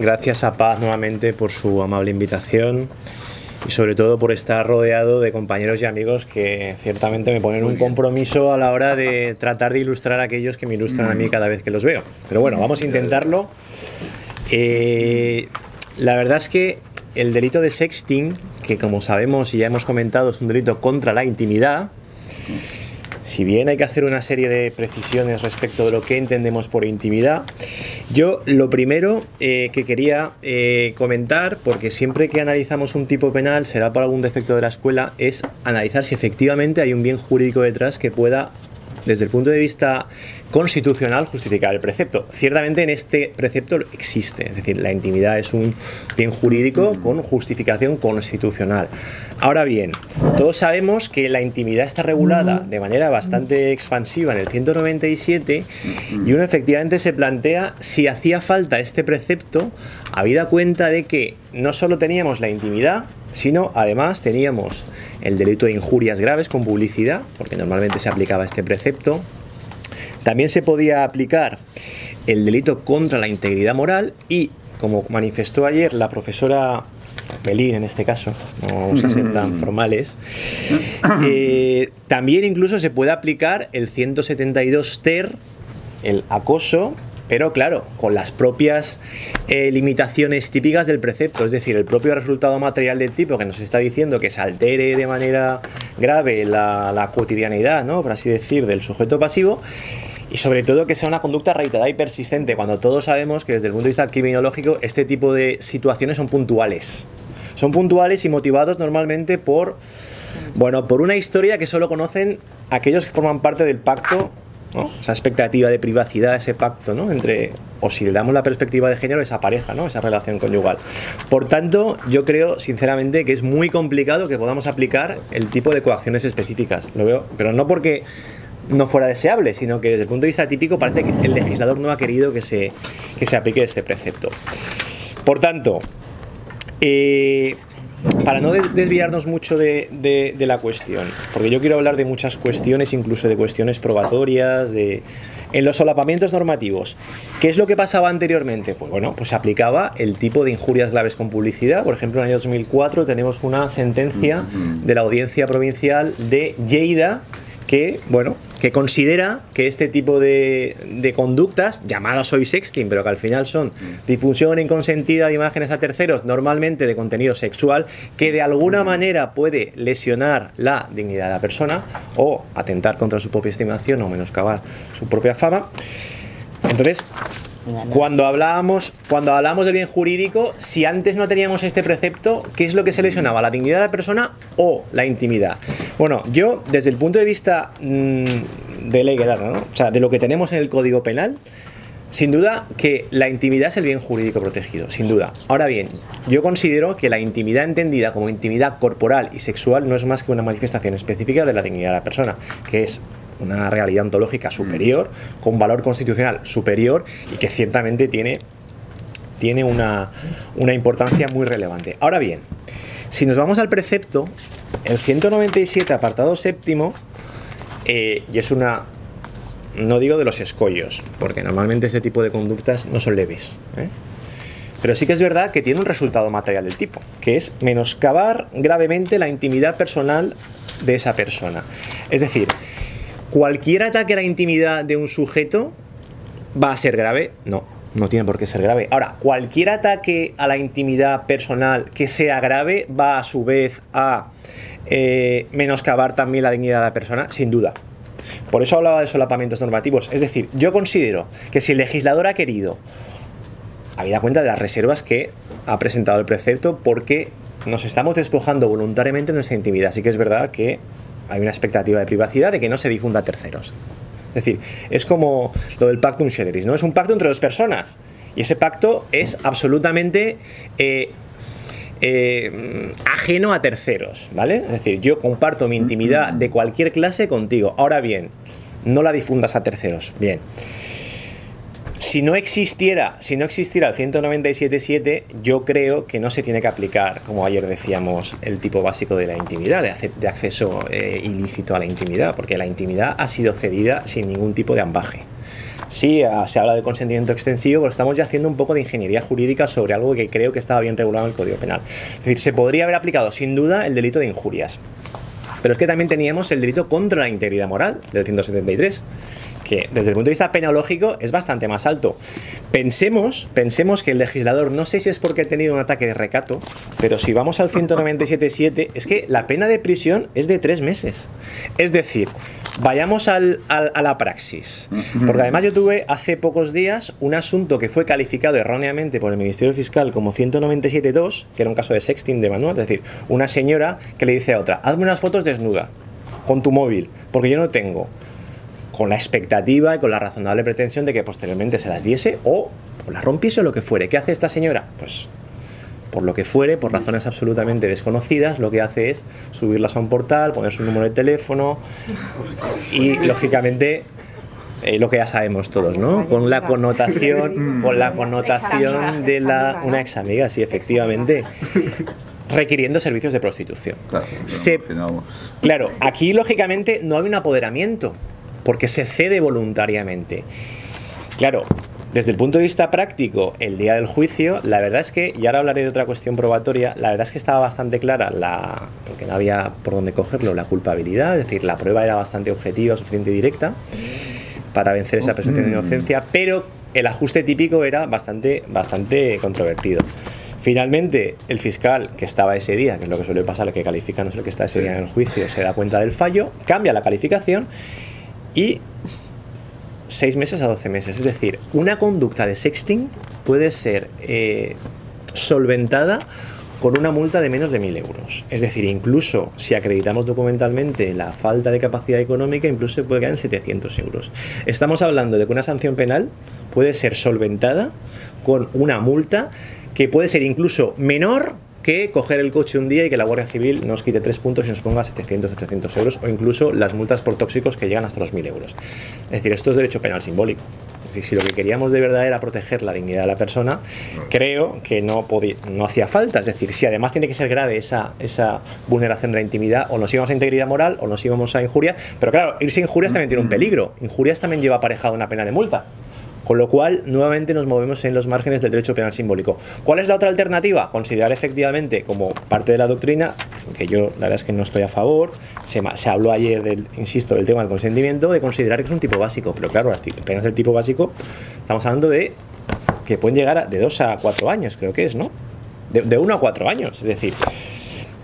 Gracias a Paz nuevamente por su amable invitación y sobre todo por estar rodeado de compañeros y amigos que ciertamente me ponen un compromiso a la hora de tratar de ilustrar a aquellos que me ilustran a mí cada vez que los veo. Pero bueno, vamos a intentarlo. La verdad es que el delito de sexting, que como sabemos y ya hemos comentado es un delito contra la intimidad, si bien hay que hacer una serie de precisiones respecto de lo que entendemos por intimidad, yo lo primero que quería comentar, porque siempre que analizamos un tipo penal, será por algún defecto de la escuela, es analizar si efectivamente hay un bien jurídico detrás que pueda, desde el punto de vista constitucional, justificar el precepto. Ciertamente en este precepto existe, es decir, la intimidad es un bien jurídico con justificación constitucional. Ahora bien, todos sabemos que la intimidad está regulada de manera bastante expansiva en el 197 y uno efectivamente se plantea si hacía falta este precepto, habida cuenta de que no solo teníamos la intimidad, sino además teníamos el delito de injurias graves con publicidad, porque normalmente se aplicaba este precepto. También se podía aplicar el delito contra la integridad moral y, como manifestó ayer la profesora Belín, en este caso, no vamos a ser tan formales, también incluso se puede aplicar el 172 ter, el acoso, pero claro, con las propias limitaciones típicas del precepto, es decir, el propio resultado material del tipo que nos está diciendo que se altere de manera grave la cotidianidad, ¿no?, por así decir, del sujeto pasivo, y sobre todo que sea una conducta reiterada y persistente, cuando todos sabemos que desde el punto de vista criminológico este tipo de situaciones son puntuales. Son puntuales y motivados normalmente por, bueno, por una historia que solo conocen aquellos que forman parte del pacto, ¿no?, esa expectativa de privacidad, ese pacto, ¿no?, entre, o si le damos la perspectiva de género, esa pareja, ¿no?, esa relación conyugal. Por tanto, yo creo sinceramente que es muy complicado que podamos aplicar el tipo de coacciones específicas. Lo veo, pero no porque no fuera deseable, sino que desde el punto de vista típico parece que el legislador no ha querido que se aplique este precepto. Por tanto, para no desviarnos mucho de la cuestión, porque yo quiero hablar de muchas cuestiones, incluso de cuestiones probatorias, en los solapamientos normativos. ¿Qué es lo que pasaba anteriormente? Pues bueno, pues se aplicaba el tipo de injurias graves con publicidad. Por ejemplo, en el año 2004 tenemos una sentencia de la Audiencia Provincial de Lleida que, bueno, que considera que este tipo de conductas, llamadas hoy sexting, pero que al final son difusión inconsentida de imágenes a terceros, normalmente de contenido sexual, que de alguna manera puede lesionar la dignidad de la persona o atentar contra su propia estimación o menoscabar su propia fama. Entonces, cuando hablábamos del bien jurídico, si antes no teníamos este precepto, ¿qué es lo que se lesionaba? ¿La dignidad de la persona o la intimidad? Bueno, yo, desde el punto de vista de ley, ¿no?, o sea, de lo que tenemos en el Código Penal, sin duda que la intimidad es el bien jurídico protegido, sin duda. Ahora bien, yo considero que la intimidad entendida como intimidad corporal y sexual no es más que una manifestación específica de la dignidad de la persona, que es una realidad ontológica superior, con valor constitucional superior y que ciertamente tiene una importancia muy relevante. Ahora bien, si nos vamos al precepto, el 197 apartado séptimo, y es una, no digo de los escollos, porque normalmente este tipo de conductas no son leves, pero sí que es verdad que tiene un resultado material del tipo, que es menoscabar gravemente la intimidad personal de esa persona. Es decir, ¿cualquier ataque a la intimidad de un sujeto va a ser grave? No, no tiene por qué ser grave. Ahora, ¿cualquier ataque a la intimidad personal que sea grave va a su vez a menoscabar también la dignidad de la persona? Sin duda. Por eso hablaba de solapamientos normativos. Es decir, yo considero que si el legislador ha querido, habida cuenta de las reservas que ha presentado el precepto, porque nos estamos despojando voluntariamente de nuestra intimidad. Así que es verdad que hay una expectativa de privacidad, de que no se difunda a terceros. Es decir, es como lo del pactum generis, ¿no? Es un pacto entre dos personas y ese pacto es absolutamente ajeno a terceros, ¿vale? Es decir, yo comparto mi intimidad de cualquier clase contigo. Ahora bien, no la difundas a terceros. Bien. Si no existiera el 197.7, yo creo que no se tiene que aplicar, como ayer decíamos, el tipo básico de la intimidad, de acceso ilícito a la intimidad, porque la intimidad ha sido cedida sin ningún tipo de ambaje. Sí, se habla de consentimiento extensivo, pero estamos ya haciendo un poco de ingeniería jurídica sobre algo que creo que estaba bien regulado en el Código Penal. Es decir, se podría haber aplicado sin duda el delito de injurias. Pero es que también teníamos el delito contra la integridad moral del 173, que desde el punto de vista penológico es bastante más alto. Pensemos que el legislador, no sé si es porque ha tenido un ataque de recato, pero si vamos al 197.7, es que la pena de prisión es de 3 meses. Es decir, vayamos a la praxis. Porque además yo tuve hace pocos días un asunto que fue calificado erróneamente por el Ministerio Fiscal como 197.2, que era un caso de sexting de manual, es decir, una señora que le dice a otra, hazme unas fotos desnuda con tu móvil, porque yo no tengo, con la expectativa y con la razonable pretensión de que posteriormente se las diese o las rompiese o lo que fuere. ¿Qué hace esta señora? Pues por lo que fuere, por razones absolutamente desconocidas, lo que hace es subirlas a un portal, poner su número de teléfono y, lógicamente, lo que ya sabemos todos, ¿no? Con la connotación de una ex amiga, sí, efectivamente, requiriendo servicios de prostitución. Claro, aquí, lógicamente, no hay un apoderamiento, porque se cede voluntariamente. Claro, desde el punto de vista práctico, el día del juicio, la verdad es que, y ahora hablaré de otra cuestión probatoria, la verdad es que estaba bastante clara, porque no había por dónde cogerlo, la culpabilidad, es decir, la prueba era bastante objetiva, suficiente y directa para vencer esa presunción de inocencia, pero el ajuste típico era bastante controvertido. Finalmente, el fiscal que estaba ese día, que es lo que suele pasar, el que califica no es el que está ese día en el juicio, se da cuenta del fallo, cambia la calificación y 6 meses a 12 meses. Es decir, una conducta de sexting puede ser solventada con una multa de menos de 1.000 euros. Es decir, incluso si acreditamos documentalmente la falta de capacidad económica, incluso se puede quedar en 700 euros. Estamos hablando de que una sanción penal puede ser solventada con una multa que puede ser incluso menor que coger el coche un día y que la Guardia Civil nos quite 3 puntos y nos ponga 700 o 800 euros, o incluso las multas por tóxicos que llegan hasta los 1.000 euros. Es decir, esto es derecho penal simbólico. Es decir, si lo que queríamos de verdad era proteger la dignidad de la persona, creo que no hacía falta. Es decir, si además tiene que ser grave esa vulneración de la intimidad, o nos íbamos a integridad moral o nos íbamos a injuria. Pero claro, irse a injurias también tiene un peligro. Injurias también lleva aparejada una pena de multa. Con lo cual, nuevamente nos movemos en los márgenes del derecho penal simbólico. ¿Cuál es la otra alternativa? Considerar efectivamente como parte de la doctrina, que yo la verdad es que no estoy a favor, se habló ayer, del tema del consentimiento, de considerar que es un tipo básico. Pero claro, las penas del tipo básico, estamos hablando de que pueden llegar de 2 a 4 años, creo que es, ¿no? De 1 a 4 años, es decir,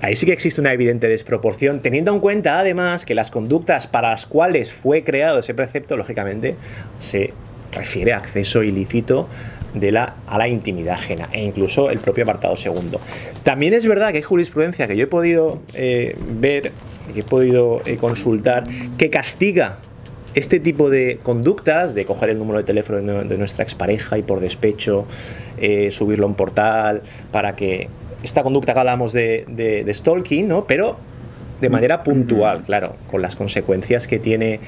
ahí sí que existe una evidente desproporción, teniendo en cuenta además que las conductas para las cuales fue creado ese precepto, lógicamente, se refiere a acceso ilícito a la intimidad ajena, e incluso el propio apartado segundo. También es verdad que hay jurisprudencia que yo he podido ver, que he podido consultar, que castiga este tipo de conductas, de coger el número de teléfono de nuestra expareja y por despecho subirlo a un portal, para que esta conducta que hablamos de stalking, ¿no? Pero de manera puntual, claro, con las consecuencias que tiene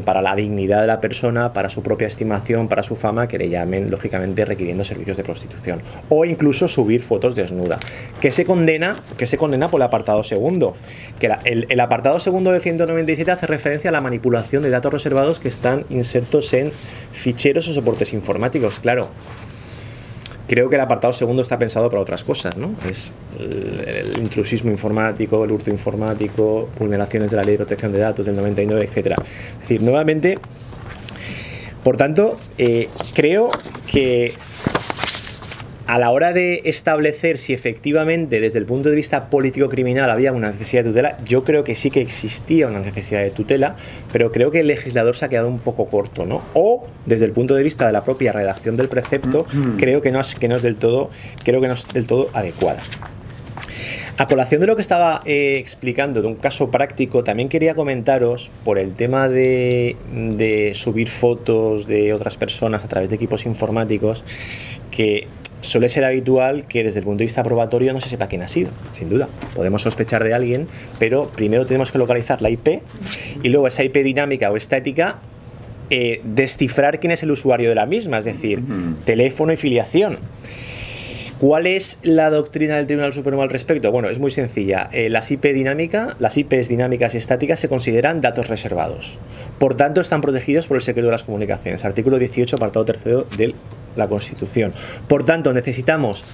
para la dignidad de la persona, para su propia estimación, para su fama, que le llamen, lógicamente, requiriendo servicios de prostitución. O incluso subir fotos desnuda. ¿Qué se condena por el apartado segundo? Que el apartado segundo del 197 hace referencia a la manipulación de datos reservados que están insertos en ficheros o soportes informáticos. Claro, creo que el apartado segundo está pensado para otras cosas, ¿no? Es el intrusismo informático, el hurto informático, vulneraciones de la Ley de Protección de Datos del 99, etc. Es decir, nuevamente, por tanto, creo que a la hora de establecer si efectivamente desde el punto de vista político-criminal había una necesidad de tutela, yo creo que sí que existía una necesidad de tutela, pero creo que el legislador se ha quedado un poco corto, ¿no? O desde el punto de vista de la propia redacción del precepto, creo que no es del todo adecuada. A colación de lo que estaba explicando de un caso práctico, también quería comentaros por el tema de subir fotos de otras personas a través de equipos informáticos, que suele ser habitual que desde el punto de vista probatorio no se sepa quién ha sido, sin duda. Podemos sospechar de alguien, pero primero tenemos que localizar la IP y luego esa IP dinámica o estática, descifrar quién es el usuario de la misma, es decir, teléfono y filiación. ¿Cuál es la doctrina del Tribunal Supremo al respecto? Bueno, es muy sencilla. Las IPs dinámicas y estáticas se consideran datos reservados. Por tanto, están protegidos por el secreto de las comunicaciones. Artículo 18, apartado 3º de la Constitución. Por tanto, necesitamos,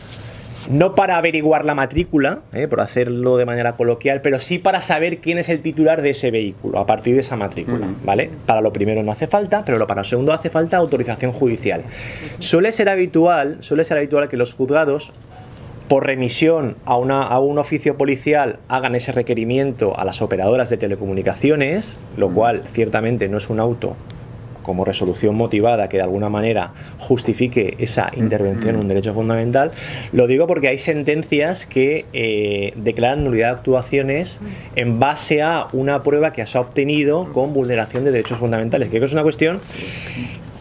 no para averiguar la matrícula, por hacerlo de manera coloquial, pero sí para saber quién es el titular de ese vehículo a partir de esa matrícula, ¿vale? Para lo primero no hace falta, pero para lo segundo hace falta autorización judicial. Suele ser habitual que los juzgados, por remisión a un oficio policial, hagan ese requerimiento a las operadoras de telecomunicaciones, lo cual ciertamente no es un auto como resolución motivada que de alguna manera justifique esa intervención en un derecho fundamental. Lo digo porque hay sentencias que declaran nulidad de actuaciones en base a una prueba que se ha obtenido con vulneración de derechos fundamentales. Creo que es una cuestión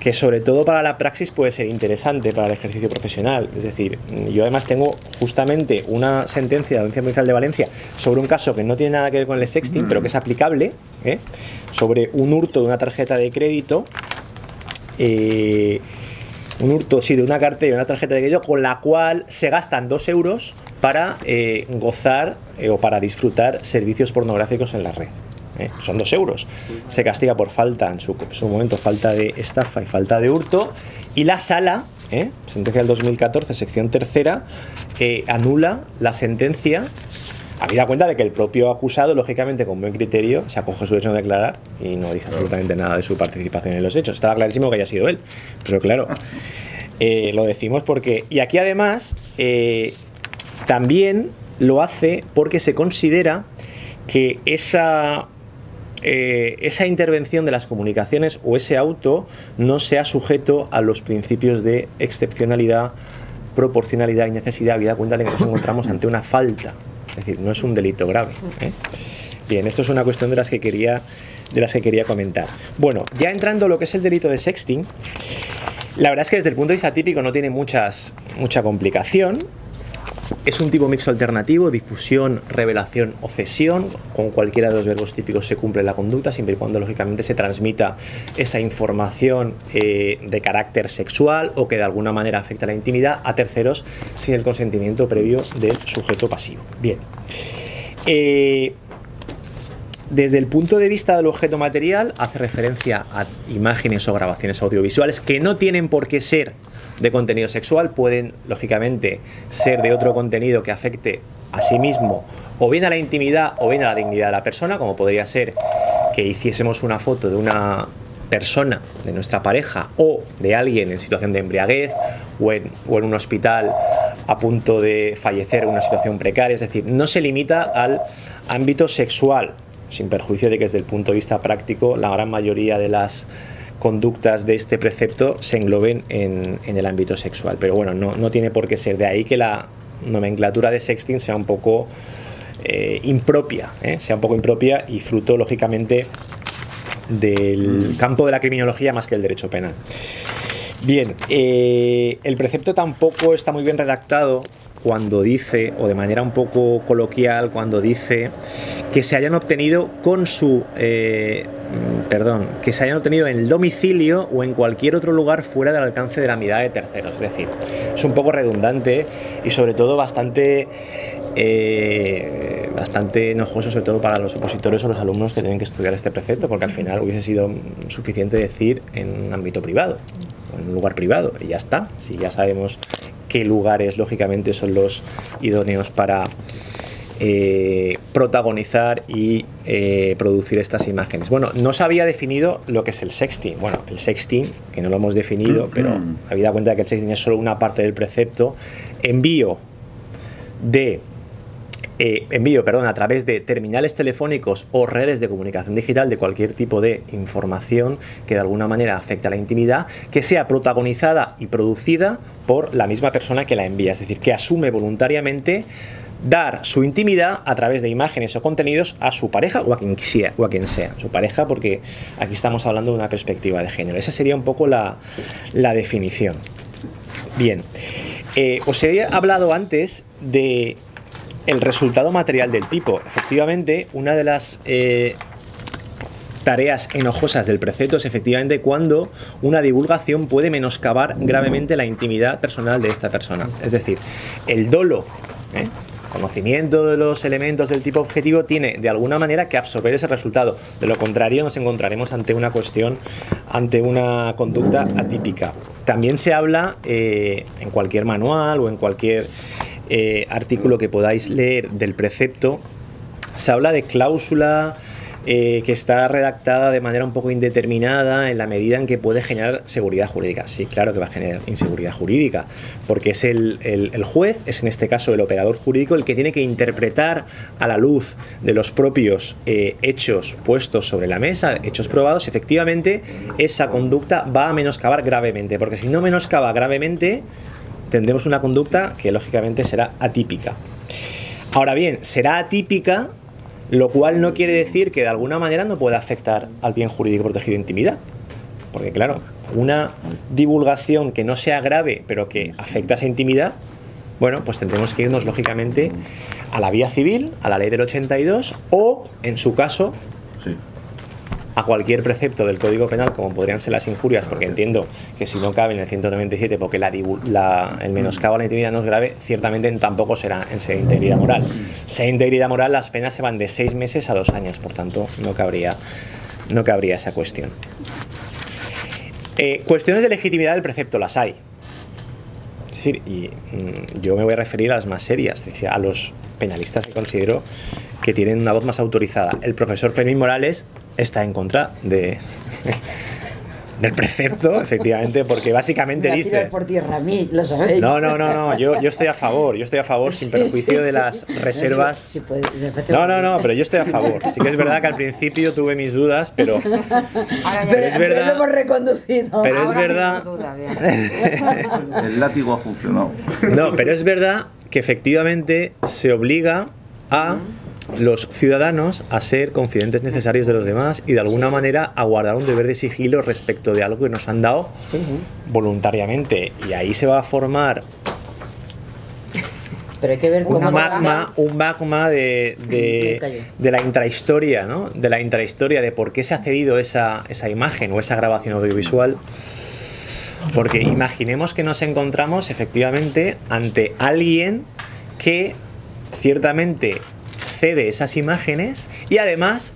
que sobre todo para la praxis puede ser interesante para el ejercicio profesional. Es decir, yo además tengo justamente una sentencia de la Audiencia Provincial de Valencia sobre un caso que no tiene nada que ver con el sexting, pero que es aplicable, sobre un hurto de una tarjeta de crédito, un hurto, sí, de una cartera y una tarjeta de crédito, con la cual se gastan 2 euros para gozar o para disfrutar servicios pornográficos en la red. Son 2 euros. Se castiga por falta, en su momento, falta de estafa y falta de hurto. Y la sala, sentencia del 2014, sección 3ª, anula la sentencia, habida cuenta de que el propio acusado, lógicamente, con buen criterio, se acoge a su derecho a declarar y no dice absolutamente nada de su participación en los hechos. Estaba clarísimo que haya sido él. Pero claro, lo decimos porque... Y aquí además, también lo hace porque se considera que esa intervención de las comunicaciones o ese auto no sea sujeto a los principios de excepcionalidad, proporcionalidad y necesidad, habida cuenta de que nos encontramos ante una falta, es decir, no es un delito grave. Bien, esto es una cuestión de las que quería comentar. Bueno, ya entrando a lo que es el delito de sexting, la verdad es que desde el punto de vista típico no tiene mucha complicación. Es un tipo mixto alternativo, difusión, revelación o cesión. Con cualquiera de los verbos típicos se cumple la conducta, siempre y cuando lógicamente se transmita esa información de carácter sexual o que de alguna manera afecta la intimidad a terceros sin el consentimiento previo del sujeto pasivo. Bien. Desde el punto de vista del objeto material, hace referencia a imágenes o grabaciones audiovisuales que no tienen por qué ser de contenido sexual, pueden lógicamente ser de otro contenido que afecte a sí mismo o bien a la intimidad o bien a la dignidad de la persona, como podría ser que hiciésemos una foto de una persona, de nuestra pareja o de alguien en situación de embriaguez o en un hospital a punto de fallecer en una situación precaria. Es decir, no se limita al ámbito sexual, sin perjuicio de que desde el punto de vista práctico la gran mayoría de las conductas de este precepto se engloben en el ámbito sexual, pero bueno, no tiene por qué ser. De ahí que la nomenclatura de sexting sea un poco impropia, y fruto lógicamente del campo de la criminología más que el derecho penal. Bien, el precepto tampoco está muy bien redactado cuando dice, o de manera un poco coloquial, cuando dice que se hayan obtenido con su que se hayan obtenido en el domicilio o en cualquier otro lugar fuera del alcance de la mirada de terceros. Es decir, es un poco redundante y sobre todo bastante enojoso, sobre todo para los opositores o los alumnos que tienen que estudiar este precepto, porque al final hubiese sido suficiente decir en un ámbito privado, o en un lugar privado, y ya está. Si ya sabemos qué lugares lógicamente son los idóneos para protagonizar y producir estas imágenes. Bueno, no se había definido lo que es el sexting. Bueno, el sexting, que no lo hemos definido, pero habida cuenta de que el sexting es solo una parte del precepto, envío a través de terminales telefónicos o redes de comunicación digital de cualquier tipo de información que de alguna manera afecta a la intimidad, que sea protagonizada y producida por la misma persona que la envía, es decir, que asume voluntariamente dar su intimidad a través de imágenes o contenidos a su pareja o a quien sea, su pareja, porque aquí estamos hablando de una perspectiva de género. Esa sería un poco la definición. Bien, os he hablado antes de el resultado material del tipo. Efectivamente, una de las tareas enojosas del precepto es efectivamente cuando una divulgación puede menoscabar gravemente la intimidad personal de esta persona. Es decir, el dolo, conocimiento de los elementos del tipo objetivo, tiene de alguna manera que absorber ese resultado. De lo contrario, nos encontraremos ante una cuestión, ante una conducta atípica. También se habla en cualquier manual o en cualquier artículo que podáis leer del precepto, se habla de cláusula que está redactada de manera un poco indeterminada en la medida en que puede generar seguridad jurídica. Sí, claro que va a generar inseguridad jurídica, porque es el juez, es en este caso el operador jurídico, el que tiene que interpretar a la luz de los propios hechos puestos sobre la mesa, hechos probados, efectivamente esa conducta va a menoscabar gravemente, porque si no menoscaba gravemente, tendremos una conducta que lógicamente será atípica. Ahora bien, será atípica, lo cual no quiere decir que de alguna manera no pueda afectar al bien jurídico protegido de intimidad. Porque claro, una divulgación que no sea grave, pero que afecta a esa intimidad, bueno, pues tendremos que irnos lógicamente a la vía civil, a la ley del 82, o, en su caso, sí, a cualquier precepto del Código Penal, como podrían ser las injurias, porque entiendo que si no cabe en el 197, porque el menoscabo a la intimidad no es grave, ciertamente tampoco será en ser integridad moral. Ser integridad moral, las penas se van de 6 meses a 2 años, por tanto, no cabría esa cuestión. Cuestiones de legitimidad del precepto las hay. Es decir, y yo me voy a referir a las más serias, es decir, a los penalistas que considero que tienen una voz más autorizada. El profesor Fermín Morales está en contra del precepto, efectivamente, porque básicamente me dice... tirar por tierra a mí, lo sabéis. No, yo estoy a favor, sin perjuicio de las reservas. Sí, puede, no, pero yo estoy a favor. Sí que es verdad que al principio tuve mis dudas, pero es verdad... Pero lo hemos reconducido. Pero ahora es verdad... El látigo ha funcionado. No, pero es verdad que efectivamente se obliga a los ciudadanos a ser confidentes necesarios de los demás y de alguna manera a guardar un deber de sigilo respecto de algo que nos han dado voluntariamente, y ahí se va a formar pero hay que ver cómo un magma de la intrahistoria, ¿no? De la intrahistoria de por qué se ha cedido esa imagen o esa grabación audiovisual, porque imaginemos que nos encontramos efectivamente ante alguien que ciertamente cede esas imágenes y además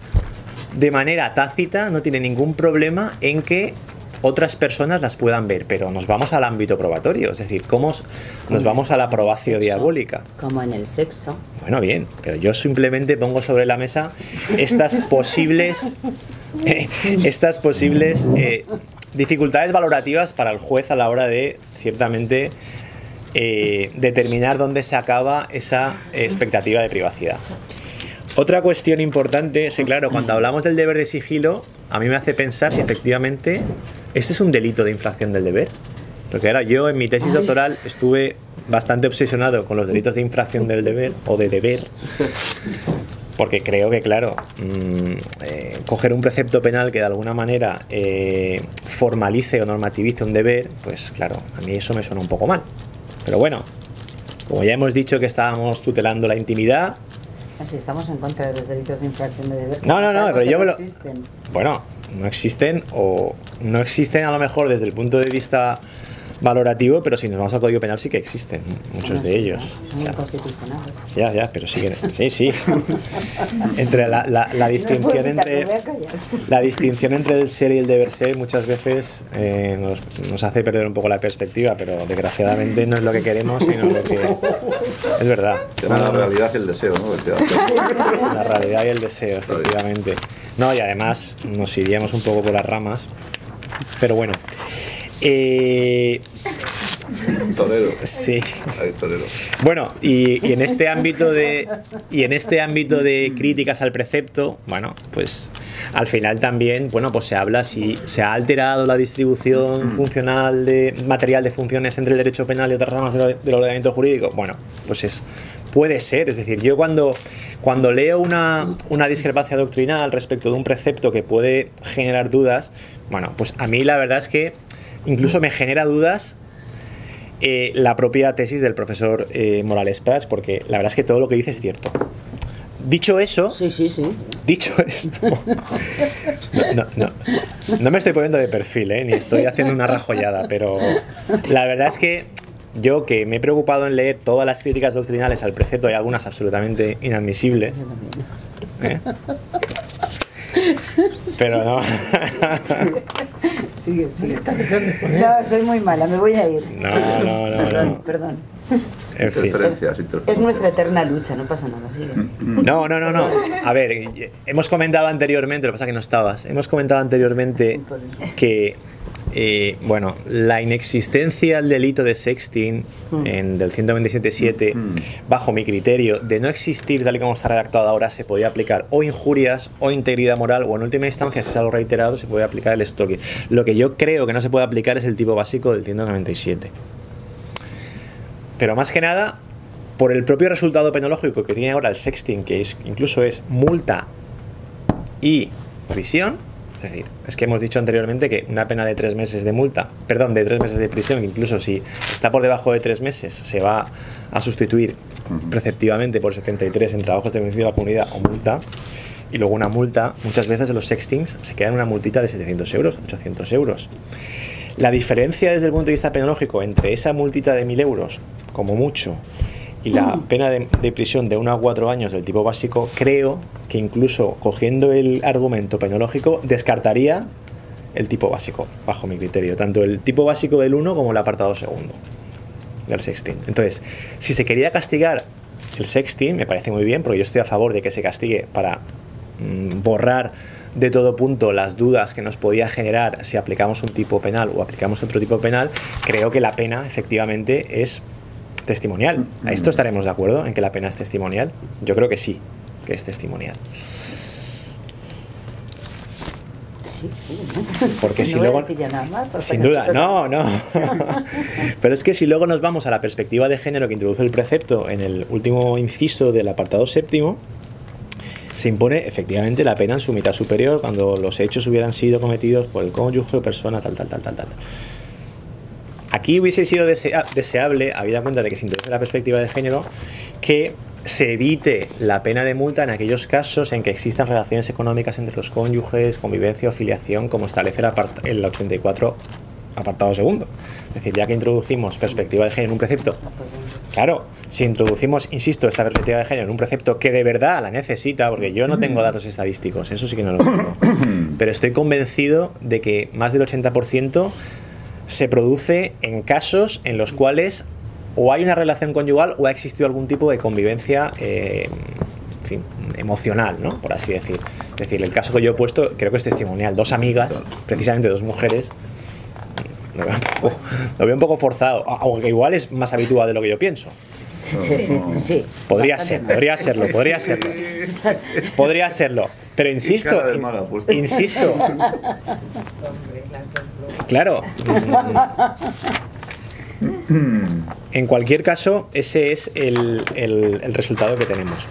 de manera tácita no tiene ningún problema en que otras personas las puedan ver, pero nos vamos al ámbito probatorio, es decir, ¿cómo nos vamos a la probatio diabólica? Como en el sexo. Bueno, bien, pero yo simplemente pongo sobre la mesa estas posibles dificultades valorativas para el juez a la hora de ciertamente determinar dónde se acaba esa expectativa de privacidad. Otra cuestión importante es que, claro, cuando hablamos del deber de sigilo, a mí me hace pensar si efectivamente este es un delito de infracción del deber. Porque ahora yo en mi tesis doctoral estuve bastante obsesionado con los delitos de infracción del deber o de deber, porque creo que, claro, coger un precepto penal que de alguna manera formalice o normativice un deber, pues claro, a mí eso me suena un poco mal. Pero bueno, como ya hemos dicho que estábamos tutelando la intimidad... Si estamos en contra de los delitos de infracción de deber. No, pero yo me lo... existen. Bueno, no existen o no existen a lo mejor desde el punto de vista valorativo, pero si nos vamos al Código Penal sí que existen muchos de ellos. Son inconstitucionales. Ya, pero sí. Entre la distinción entre el ser y el deber ser muchas veces nos hace perder un poco la perspectiva, pero desgraciadamente no es lo que queremos, sino lo que es verdad. La realidad y el deseo, ¿no? La realidad y el deseo, efectivamente. No, y además nos iríamos un poco por las ramas, pero bueno. Torero. Sí. Ay, torero. Bueno, y en este ámbito de críticas al precepto, bueno, pues al final también, bueno, pues se habla si se ha alterado la distribución funcional de material de funciones entre el derecho penal y otras ramas del ordenamiento jurídico. Bueno, pues puede ser, es decir, yo cuando leo una discrepancia doctrinal respecto de un precepto que puede generar dudas, bueno, pues a mí la verdad es que incluso me genera dudas la propia tesis del profesor Morales Prats, porque la verdad es que todo lo que dice es cierto. Dicho eso, Sí, sí, sí. dicho eso, no me estoy poniendo de perfil, ni estoy haciendo una rajollada, pero la verdad es que yo, que me he preocupado en leer todas las críticas doctrinales al precepto, hay algunas absolutamente inadmisibles, pero no. Sigue, sigue. No, soy muy mala, me voy a ir. No, Sigue. no, no, Perdón, no. perdón. En fin. Es nuestra eterna lucha, no pasa nada, sigue. No. A ver, hemos comentado anteriormente, lo que pasa es que no estabas, hemos comentado anteriormente que, bueno, la inexistencia del delito de sexting del 127.7, bajo mi criterio, de no existir tal y como está redactado ahora, se podía aplicar o injurias o integridad moral, o en última instancia, si es algo reiterado, se puede aplicar el stalking. Lo que yo creo que no se puede aplicar es el tipo básico del 197. Pero más que nada, por el propio resultado penológico que tiene ahora el sexting, que incluso es multa y prisión. Es decir, es que hemos dicho anteriormente que una pena de 3 meses de multa, perdón, de 3 meses de prisión, que incluso si está por debajo de 3 meses, se va a sustituir preceptivamente por 73 en trabajos de beneficio de la comunidad o multa. Y luego una multa, muchas veces en los sextings se queda en una multita de 700 euros, 800 euros. La diferencia desde el punto de vista penológico entre esa multita de 1.000 euros, como mucho, y la pena de prisión de 1 a 4 años del tipo básico, creo que incluso cogiendo el argumento penológico descartaría el tipo básico, bajo mi criterio, tanto el tipo básico del 1 como el apartado segundo del sexting. Entonces, si se quería castigar el sexting, me parece muy bien, porque yo estoy a favor de que se castigue para borrar de todo punto las dudas que nos podía generar si aplicamos un tipo penal o aplicamos otro tipo penal. Creo que la pena efectivamente es testimonial. ¿A esto estaremos de acuerdo en que la pena es testimonial? Yo creo que sí, que es testimonial. Sí, sí. Porque si no voy luego, a decir ya nada más, hasta sin que duda, te toque. no. Pero es que si luego nos vamos a la perspectiva de género que introduce el precepto en el último inciso del apartado séptimo, se impone efectivamente la pena en su mitad superior cuando los hechos hubieran sido cometidos por el cónyuge o persona tal. Aquí hubiese sido deseable, habida cuenta de que se introduce la perspectiva de género, que se evite la pena de multa en aquellos casos en que existan relaciones económicas entre los cónyuges, convivencia o filiación, como establece el 84 apartado segundo. Es decir, ya que introducimos perspectiva de género en un precepto, claro, si introducimos, insisto, esta perspectiva de género en un precepto que de verdad la necesita, porque yo no tengo datos estadísticos, eso sí que no lo tengo, pero estoy convencido de que más del 80% se produce en casos en los cuales o hay una relación conyugal o ha existido algún tipo de convivencia en fin, emocional, ¿no? Por así decir. Es decir, el caso que yo he puesto creo que es testimonial. 2 amigas, precisamente 2 mujeres, lo veo un poco forzado, aunque igual es más habitual de lo que yo pienso. Sí. Podría serlo. Podría serlo. Pero insisto, claro. En cualquier caso, ese es el resultado que tenemos.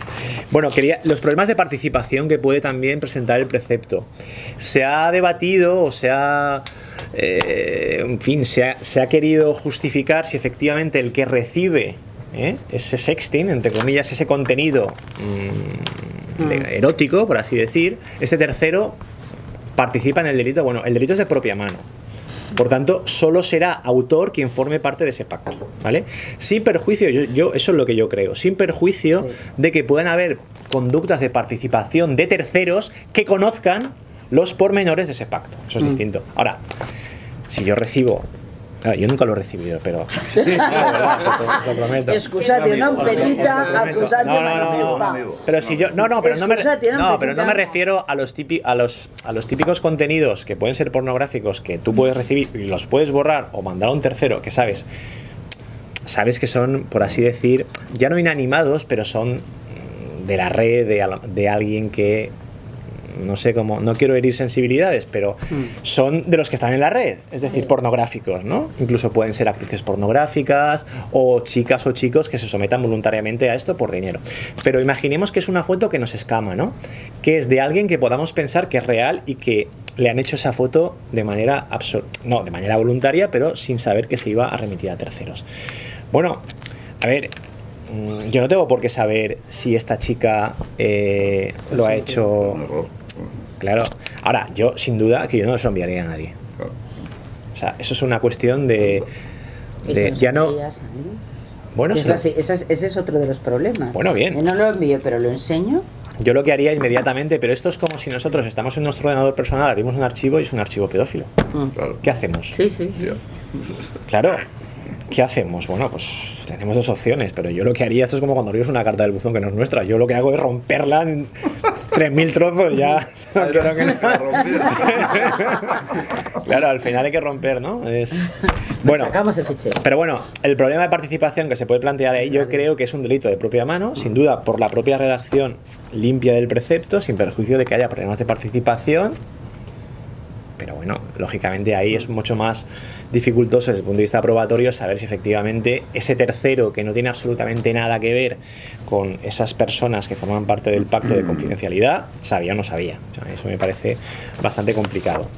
Bueno, los problemas de participación que puede también presentar el precepto. Se ha debatido o se ha querido justificar si efectivamente el que recibe ese sexting, entre comillas, ese contenido erótico, por así decir, este tercero participa en el delito. Bueno, el delito es de propia mano. Por tanto, solo será autor quien forme parte de ese pacto, ¿vale? Sin perjuicio, eso es lo que yo creo, sin perjuicio de que puedan haber conductas de participación de terceros que conozcan los pormenores de ese pacto. Eso es distinto. Ahora, si yo recibo... Claro, yo nunca lo he recibido, pero... lo prometo. Excusatio non petita, accusatio manifesta. Pero si yo... No, pero no me refiero a los típicos contenidos que pueden ser pornográficos que tú puedes recibir y los puedes borrar o mandar a un tercero que sabes que son, por así decir, ya no inanimados, pero son de la red, de alguien que... no sé cómo, no quiero herir sensibilidades, pero son de los que están en la red, es decir, pornográficos, ¿no? Incluso pueden ser actrices pornográficas o chicas o chicos que se sometan voluntariamente a esto por dinero. Pero imaginemos que es una foto que nos escama, ¿no? Que es de alguien que podamos pensar que es real y que le han hecho esa foto de manera de manera voluntaria, pero sin saber que se iba a remitir a terceros. Bueno, a ver, yo no tengo por qué saber si esta chica lo ha hecho. Un error. Claro. Ahora, yo sin duda que yo no se lo enviaría a nadie. Claro. O sea, eso es una cuestión de Eso ya no. envías, ¿eh? Bueno, Ese es otro de los problemas. Bueno, bien. Yo no lo envío, pero lo enseño. yo lo que haría inmediatamente, pero esto es como si nosotros estamos en nuestro ordenador personal, abrimos un archivo y es un archivo pedófilo. Claro. ¿Qué hacemos? Sí, sí. Ya. Claro. ¿Qué hacemos? Bueno, pues tenemos dos opciones, pero yo lo que haría, esto es como cuando abrimos una carta del buzón que no es nuestra, yo lo que hago es romperla en 3000 trozos ya. No quiero que Claro, al final hay que romper, ¿no? Bueno, Sacamos el fichero. pero bueno, el problema de participación que se puede plantear ahí, yo creo que es un delito de propia mano, sin duda por la propia redacción limpia del precepto, sin perjuicio de que haya problemas de participación. Pero bueno, lógicamente ahí es mucho más dificultoso desde el punto de vista probatorio saber si efectivamente ese tercero que no tiene absolutamente nada que ver con esas personas que forman parte del pacto de confidencialidad sabía o no sabía. O sea, eso me parece bastante complicado.